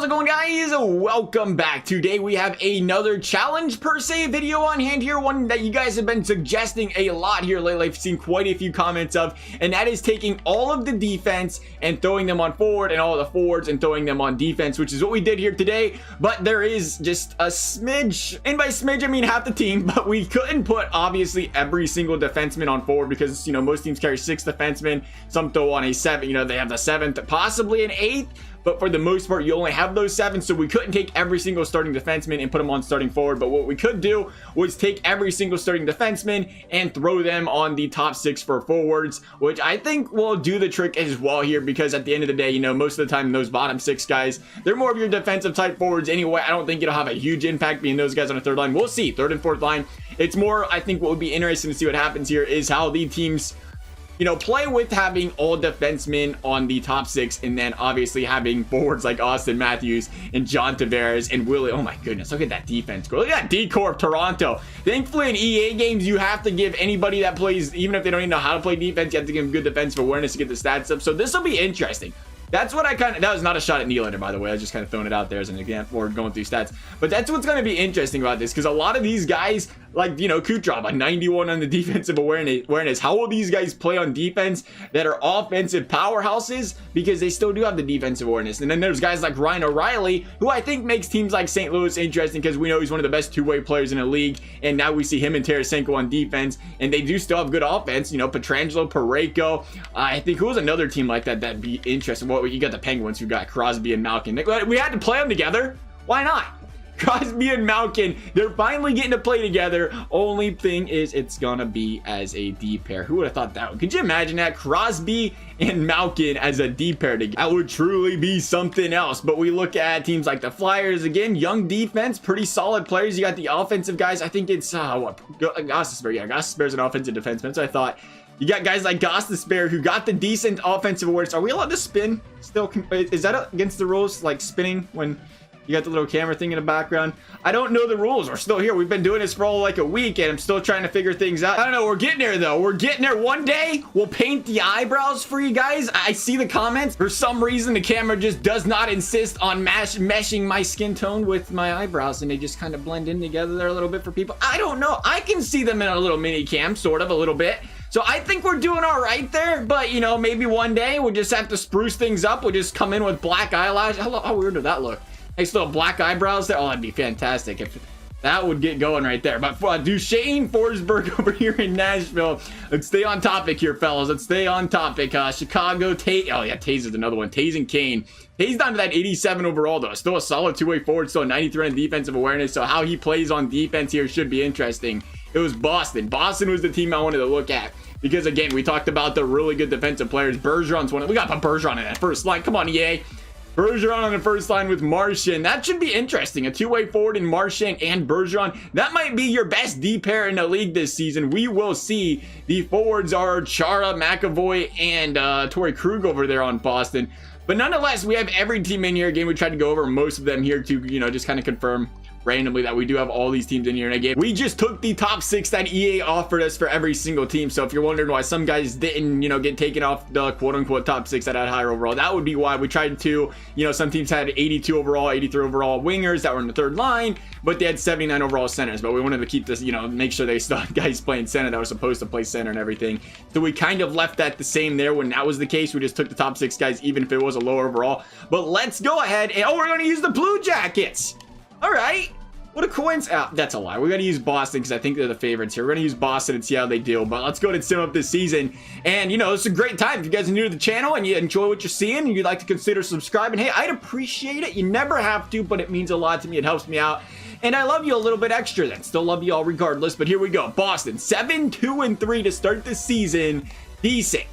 How's it going, guys? Welcome back. Today we have another challenge per se video on hand here, one that you guys have been suggesting a lot here lately. I've seen quite a few comments of, and that is taking all of the defense and throwing them on forward and all of the forwards and throwing them on defense, which is what we did here today. But there is just a smidge, and by smidge I mean half the team, but we couldn't put obviously every single defenseman on forward because, you know, most teams carry 6 defensemen. Some throw on a 7, you know, they have the 7th, possibly an 8th. But for the most part, you only have those 7, so we couldn't take every single starting defenseman and put them on starting forward. But what we could do was take every single starting defenseman and throw them on the top 6 for forwards, which I think will do the trick as well here, because at the end of the day, you know, most of the time those bottom 6 guys, they're more of your defensive type forwards anyway. I don't think it'll have a huge impact being those guys on the third line. We'll see. Third and fourth line. It's more, I think what would be interesting to see what happens here is how the teams, you know, play with having all defensemen on the top 6 and then obviously having forwards like Austin Matthews and John Tavares and Willie. Oh my goodness, look at that defense. Look at that D-Corp Toronto. Thankfully in EA games, you have to give anybody that plays, even if they don't even know how to play defense, you have to give them good defensive awareness to get the stats up. So this will be interesting. That's what I kind of, that was not a shot at Nylander, by the way. I was just kind of throwing it out there as an example or going through stats. But that's what's going to be interesting about this, because a lot of these guys, like, you know, Kucherov, a 91 on the defensive awareness. How will these guys play on defense that are offensive powerhouses? Because they still do have the defensive awareness. And then there's guys like Ryan O'Reilly, who I think makes teams like St. Louis interesting, because we know he's one of the best two-way players in the league. And now we see him and Tarasenko on defense, and they do still have good offense. You know, Pietrangelo, Parayko. I think who was another team like that that'd be interesting? Well, you got the Penguins, who got Crosby and Malkin. We had to play them together. Why not? Crosby and Malkin, they're finally getting to play together. Only thing is, it's gonna be as a D pair. Who would have thought that one? Could you imagine that? Crosby and Malkin as a D pair together. That would truly be something else. But we look at teams like the Flyers, again, young defense, pretty solid players. You got the offensive guys. I think it's what, Gostisbehere. Yeah, Gostisbehere's an offensive defenseman, so I thought. You got guys like Gostisbehere who got the decent offensive awareness. Are we allowed to spin still? Is that against the rules, like spinning when you got the little camera thing in the background? I don't know the rules. We're still here. We've been doing this for all like a week, and I'm still trying to figure things out. I don't know. We're getting there, though. We're getting there. One day, we'll paint the eyebrows for you guys. I see the comments. For some reason, the camera just does not insist on meshing my skin tone with my eyebrows, and they just kind of blend in together there a little bit for people. I don't know. I can see them in a little mini cam, sort of, a little bit. So I think we're doing all right there, but, you know, maybe one day we'll just have to spruce things up. We'll just come in with black eyelash. How weird would that look? Nice little black eyebrows there. Oh, that'd be fantastic if that would get going right there. But Duchesne Forsberg over here in Nashville. Let's stay on topic here, fellas. Let's stay on topic. Chicago, Taze. Oh, yeah, Taze is another one. Taze and Kane. Taze down to that 87 overall, though. Still a solid two-way forward. Still a 93 on defensive awareness. So how he plays on defense here should be interesting. It was Boston. Boston was the team I wanted to look at. Because, again, we talked about the really good defensive players. Bergeron's one. We got to put Bergeron in that first line. Come on, EA. Bergeron on the first line with Marchand. That should be interesting. A two-way forward in Marchand and Bergeron. That might be your best D pair in the league this season. We will see. The forwards are Chara, McAvoy, and Torrey Krug over there on Boston. But nonetheless, we have every team in here. Again, we tried to go over most of them here to, you know, just kind of confirm randomly that we do have all these teams in here. And again, we just took the top 6 that EA offered us for every single team. So if you're wondering why some guys didn't, you know, get taken off the quote-unquote top 6 that had higher overall, that would be why. We tried to, you know, some teams had 82 overall, 83 overall wingers that were in the third line, but they had 79 overall centers. But we wanted to keep this, you know, make sure they still had guys playing center that were supposed to play center and everything. So we kind of left that the same there when that was the case. We just took the top 6 guys, even if it was a lower overall. But let's go ahead and, oh, we're going to use the Blue Jackets. All right. What a coincidence. That's a lie. We're going to use Boston because I think they're the favorites here. We're going to use Boston and see how they do. But let's go ahead and sim up this season. And, you know, it's a great time. If you guys are new to the channel and you enjoy what you're seeing and you'd like to consider subscribing, hey, I'd appreciate it. You never have to, but it means a lot to me. It helps me out. And I love you a little bit extra then. Still love you all regardless. But here we go. Boston, 7-2-3 to start the season. Decent.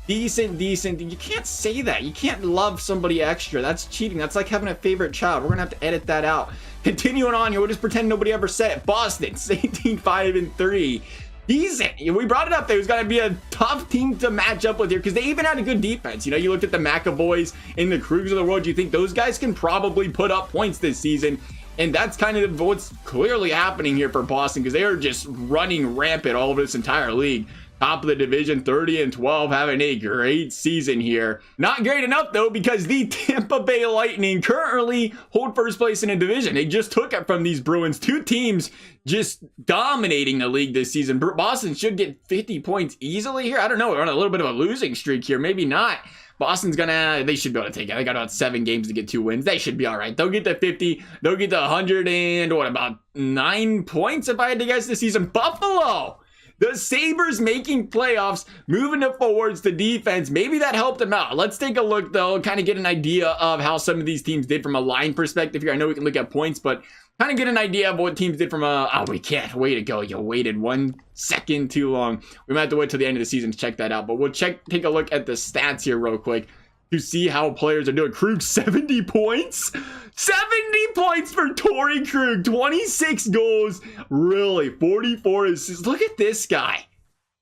Decent. You can't say that. You can't love somebody extra. That's cheating. That's like having a favorite child. We're going to have to edit that out. Continuing on here, we'll just pretend nobody ever said it. Boston, 18-5-3. Decent. We brought it up there. It was going to be a tough team to match up with here because they even had a good defense. You know, you looked at the McAvoys and the Krugs of the world. You think those guys can probably put up points this season. And that's kind of what's clearly happening here for Boston because they are just running rampant all over this entire league. top of the division, 30-12, having a great season here. Not great enough though, because the Tampa Bay Lightning currently hold first place in a division. They just took it from these Bruins. Two teams just dominating the league this season. Boston should get 50 points easily here. I don't know, we're on a little bit of a losing streak here, maybe not. Boston's they should be able to take it. They got about 7 games to get 2 wins. They should be all right. They'll get to 50. They'll get to 100 and what, about 9 points if I had to guess this season. Buffalo, the Sabres making playoffs, moving the forwards to defense. Maybe that helped them out. Let's take a look though, kind of get an idea of how some of these teams did from a line perspective here. I know we can look at points, but kind of get an idea of what teams did from a, oh, we can't, way to go. You waited 1 second too long. We might have to wait till the end of the season to check that out, but we'll take a look at the stats here real quick to see how players are doing. Krug, 70 points. 70 points for Torrey Krug. 26 goals. Really, 44 assists. Look at this guy.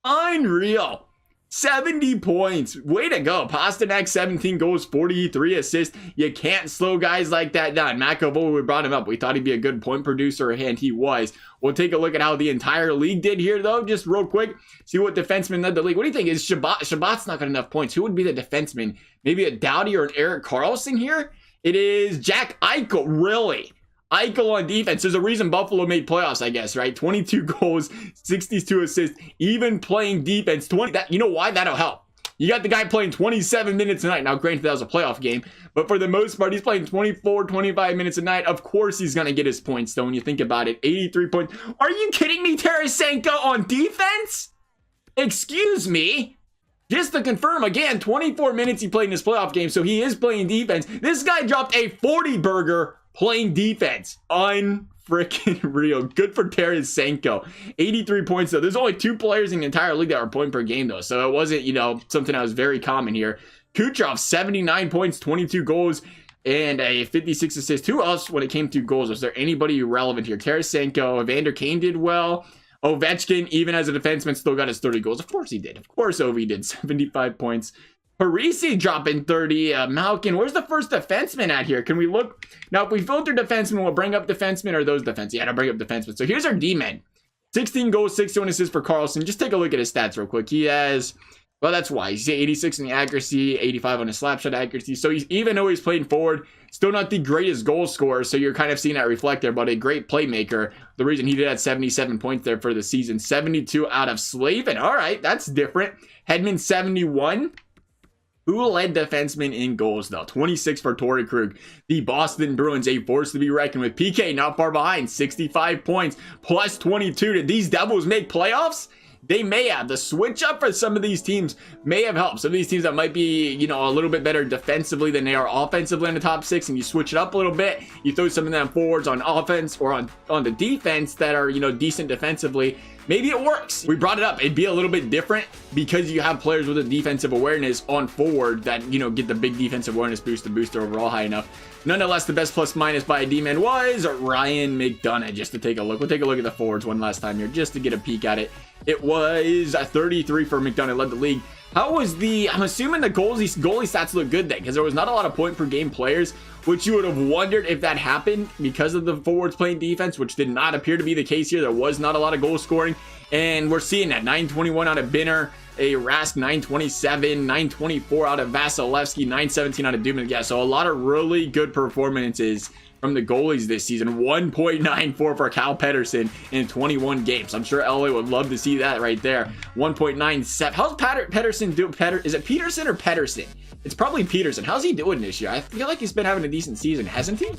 Unreal. 70 points. Way to go. Pasternak, 17 goals, 43 assists. You can't slow guys like that down. McAvoy, we brought him up. We thought he'd be a good point producer, and he was. We'll take a look at how the entire league did here, though, just real quick. See what defenseman led the league. What do you think? Is Shabbat's not got enough points. Who would be the defenseman? Maybe a Doughty or an Erik Karlsson here? It is Jack Eichel. Really? Eichel on defense. There's a reason Buffalo made playoffs, I guess, right? 22 goals, 62 assists, even playing defense. You know why? That'll help. You got the guy playing 27 minutes a night. Now, granted, that was a playoff game, but for the most part, he's playing 24, 25 minutes a night. Of course, he's going to get his points, though, when you think about it. 83 points. Are you kidding me, Tarasenko on defense? Excuse me. Just to confirm, again, 24 minutes he played in this playoff game, so he is playing defense. This guy dropped a 40-burger playing defense. Unfreaking real. Good for Tarasenko. 83 points, though. There's only 2 players in the entire league that are point per game, though, so it wasn't, something that was very common here. Kucherov, 79 points, 22 goals, and a 56 assists. Who else, when it came to goals, was there anybody relevant here? Tarasenko, Evander Kane did well. Ovechkin, even as a defenseman, still got his 30 goals. Of course he did. Of course Ovi did. 75 points. Parisi dropping 30. Malkin, where's the first defenseman at here? Can we look? Now, if we filter defensemen, we'll bring up defensemen or those defense. Yeah, I'll bring up defensemen. So here's our D-men. 16 goals, 61 assists for Karlsson. Just take a look at his stats real quick. He has, well, that's why. He's 86 in the accuracy, 85 on his slap shot accuracy. So even though he's playing forward, still not the greatest goal scorer. So you're kind of seeing that reflect there, but a great playmaker. The reason he did have 77 points there for the season. 72 out of Slavin. All right, that's different. Hedman, 71. Who led defenseman in goals, though? 26 for Torrey Krug. The Boston Bruins, a force to be reckoned with. PK not far behind, 65 points, plus 22. Did these Devils make playoffs? They may have. The switch up for some of these teams may have helped. Some of these teams that might be, a little bit better defensively than they are offensively in the top 6, and you switch it up a little bit. You throw some of them forwards on offense or on the defense that are, decent defensively. Maybe it works. We brought it up. It'd be a little bit different because you have players with a defensive awareness on forward that, get the big defensive awareness boost, the booster overall high enough. Nonetheless, the best plus minus by a D-man was Ryan McDonagh. Just to take a look. We'll take a look at the forwards one last time here just to get a peek at it. It was a 33 for McDonagh, led the league. How was I'm assuming the goalie stats look good then, because there was not a lot of point per game players, which you would have wondered if that happened because of the forwards playing defense, which did not appear to be the case here. There was not a lot of goal scoring, and we're seeing that. 921 out of Binner, a Rask 927, 924 out of Vasilevsky, 917 out of Dubin. Yeah, so a lot of really good performances from the goalies this season. 1.94 for Cal Pedersen in 21 games. I'm sure LA would love to see that right there. 1.97. How's Pedersen doing? Is it Peterson or Pedersen? It's probably Peterson. How's he doing this year? I feel like he's been having a decent season, hasn't he?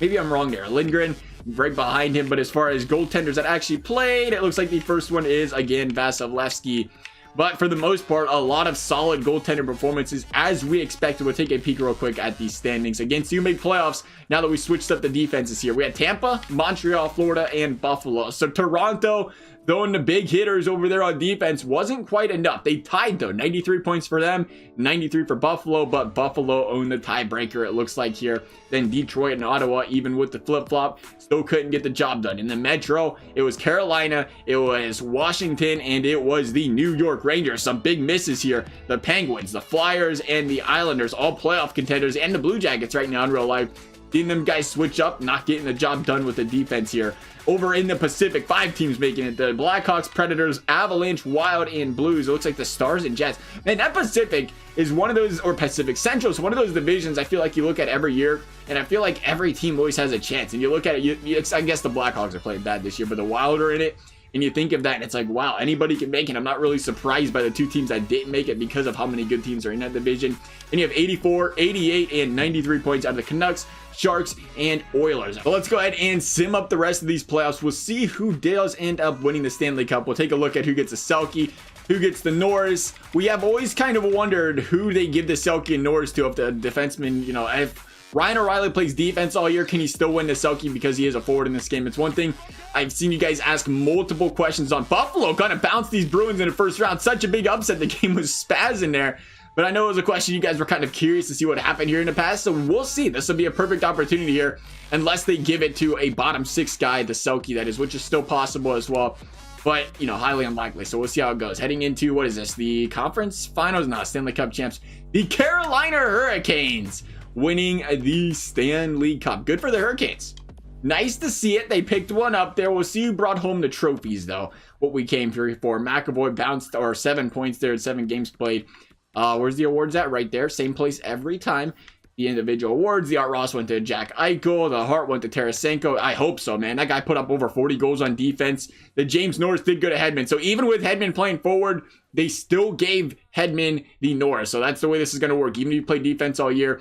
Maybe I'm wrong there. Lindgren right behind him, but as far as goaltenders that actually played, it looks like the first one is, again, Vasilevsky. But for the most part, a lot of solid goaltender performances as we expected. We'll take a peek real quick at these standings. Again, so you make playoffs now that we switched up the defenses here. We had Tampa, Montreal, Florida, and Buffalo. So Toronto, throwing the big hitters over there on defense, wasn't quite enough. They tied, though. 93 points for them, 93 for Buffalo, but Buffalo owned the tiebreaker, it looks like here. Then Detroit and Ottawa, even with the flip-flop, still couldn't get the job done. In the Metro, it was Carolina, it was Washington, and it was the New York Rangers. Some big misses here. The Penguins, the Flyers, and the Islanders, all playoff contenders, and the Blue Jackets right now in real life. Seeing them guys switch up, not getting the job done with the defense here. Over in the Pacific, 5 teams making it. The Blackhawks, Predators, Avalanche, Wild, and Blues. It looks like the Stars and Jets. Man, that Pacific is one of those, or Pacific Central is one of those divisions I feel like you look at every year, and I feel like every team always has a chance. And you look at it, I guess the Blackhawks are playing bad this year, but the Wild are in it. And you think of that, and it's like, wow, anybody can make it. I'm not really surprised by the 2 teams that didn't make it because of how many good teams are in that division. And you have 84, 88, and 93 points out of the Canucks, Sharks, and Oilers. But let's go ahead and sim up the rest of these playoffs. We'll see who does end up winning the Stanley Cup. We'll take a look at who gets the Selke, who gets the Norris. We have always kind of wondered who they give the Selke and Norris to. If the defenseman, you know, if Ryan O'Reilly plays defense all year, can he still win the Selke because he is a forward in this game? It's one thing I've seen you guys ask multiple questions on. Buffalo kind of bounced these Bruins in the first round. Such a big upset. The game was spazzing there. But I know it was a question you guys were kind of curious to see what happened here in the past. So we'll see. This will be a perfect opportunity here. Unless they give it to a bottom 6 guy, the Selke that is, which is still possible as well. But, you know, highly unlikely. So we'll see how it goes. Heading into, what is this? The conference finals? No, Stanley Cup champs. The Carolina Hurricanes winning the Stanley Cup. Good for the Hurricanes. Nice to see it. They picked one up there. We'll see who brought home the trophies, though. What we came here for. McAvoy bounced, or 7 points there in 7 games played. Where's the awards at? Right there. Same place every time. The individual awards. The Art Ross went to Jack Eichel. The Hart went to Tarasenko. I hope so, man. That guy put up over 40 goals on defense. The James Norris did go to Hedman. So even with Hedman playing forward, they still gave Hedman the Norris. So that's the way this is going to work. Even if you play defense all year,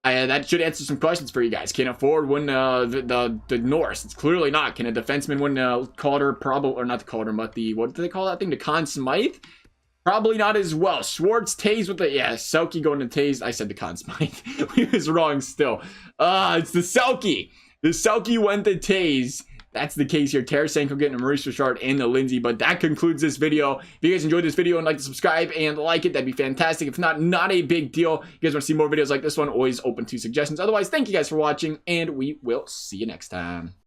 that should answer some questions for you guys. Can a forward win the Norris? It's clearly not. Can a defenseman win Calder? Probably, or not the Calder, but the, what do they call that thing? The Conn Smythe? Probably not as well. Schwartz, Taze with the, yeah, Selke going to Taze. I said the Conn Smythe. We was wrong still. It's the Selke. The Selke went to Taze. That's the case here. Tarasenko getting a Maurice Richard and the Lindsay. But that concludes this video. If you guys enjoyed this video and like to subscribe and like it, that'd be fantastic. If not, not a big deal. If you guys want to see more videos like this one, always open to suggestions. Otherwise, thank you guys for watching, and we will see you next time.